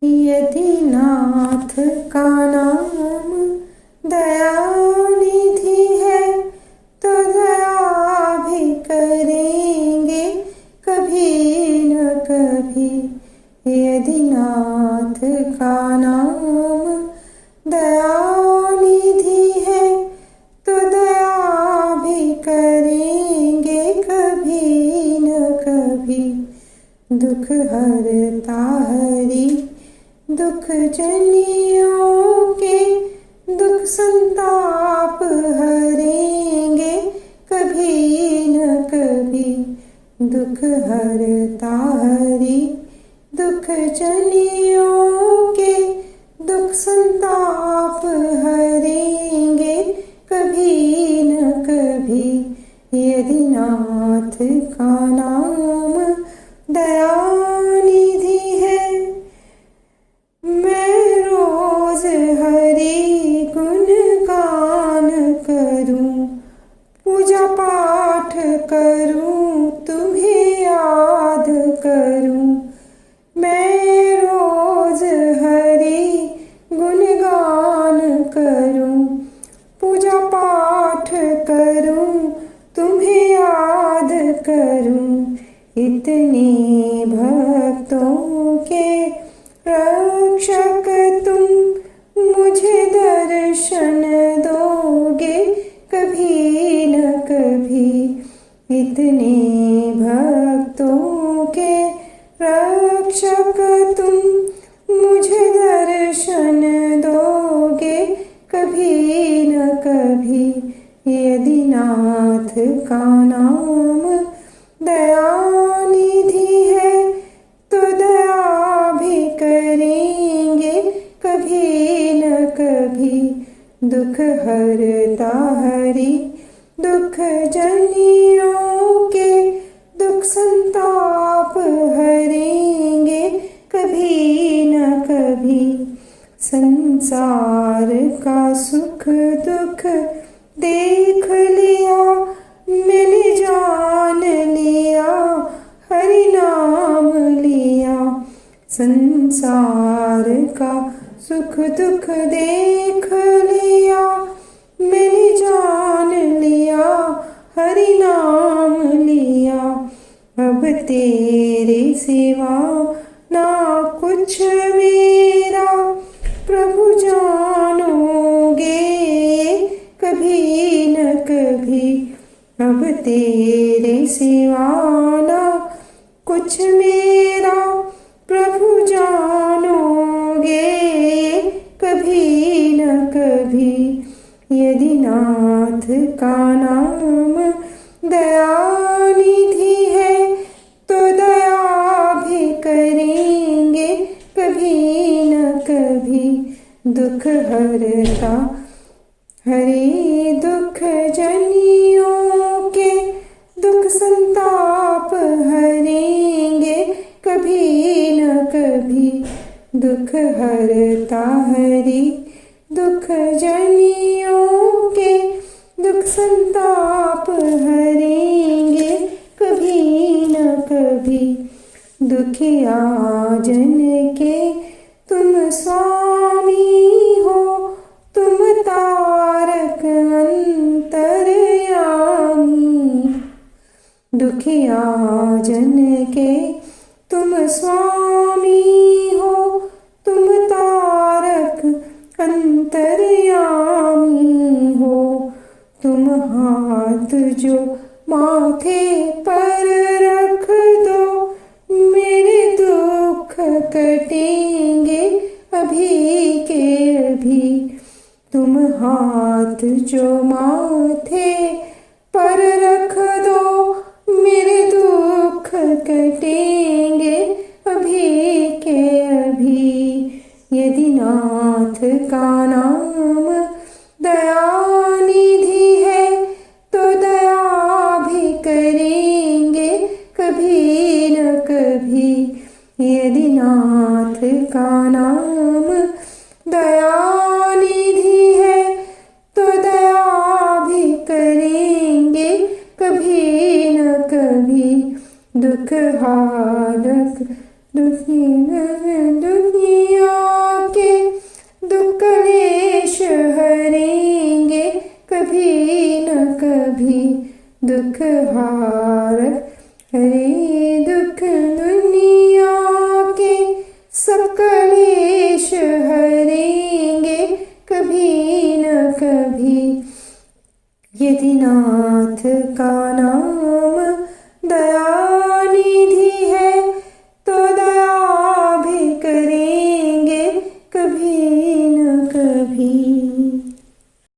यदि नाथ का नाम दयानिधि है तो दया भी करेंगे कभी न कभी। यदि नाथ का नाम दयानिधि है तो दया भी करेंगे कभी न कभी। दुख हरता हरि दुख जनियों के, दुख संताप हरेंगे कभी न कभी। दुख हरता हरि दुख जनियों के, दुख संताप हरेंगे कभी न कभी। यदि नाथ का नाम दयानिधि है। मैं रोज हरि गुण गान करूं, पूजा पाठ करूं, तुम्हें याद करूं। मैं रोज हरि गुण गान करूं, पूजा पाठ करूं, तुम्हें याद करूं। इतने भक्तों के रक्षक तुम, मुझे दर्शन दोगे कभी न कभी। इतने भक्तों के रक्षक तुम, मुझे दर्शन दोगे कभी न कभी। यदि नाथ का नाम दयानिधि है तो दया भी करेंगे कभी न कभी। दुख हरता हरि दुख जनियों के, दुख संताप हरेंगे कभी न कभी। संसार का सुख दुख देख लिया, मैंने जान लिया, हरि नाम लिया। संसार का सुख दुख देख लिया, मैंने जान लिया, हरि नाम लिया। अब तेरे सिवा ना कुछ मेरा, प्रभु जानोगे कभी न कभी। अब तेरे सिवा ना कुछ मेरा, प्रभु जानोगे कभी न कभी। यदि नाथ का नाम दयानिधि है तो दया भी करेंगे कभी न कभी। दुख हरता हरि दुख जनियों के, दुख संताप हरेंगे कभी न कभी। दुख हरता हरि दुख जनियों के, दुख संताप हरेंगे कभी न कभी। दुखिया जन के तुम स्वामी हो, तुम तारक अंतर्यामी। दुखिया जन के तुम स्वामी हो, तुम तारक अंतर्यामी हो। तुम हाथ जो माथे पर रख दो, मेरे दुख कटेंगे अभी के अभी। तुम हाथ जो माथे पर रख दो, मेरे दुख कटेंगे अभी के अभी। यदि नाथ का नाम दयानिधि है तो दया भी करेंगे कभी न कभी। यदि नाथ का नाम दयानिधि है तो दया भी करेंगे कभी न कभी। दुख हारक दुखिया कभी दुख हारक। हरे दुख दुनिया के सब कलेश हरेंगे कभी न कभी। यदि नाथ का नाम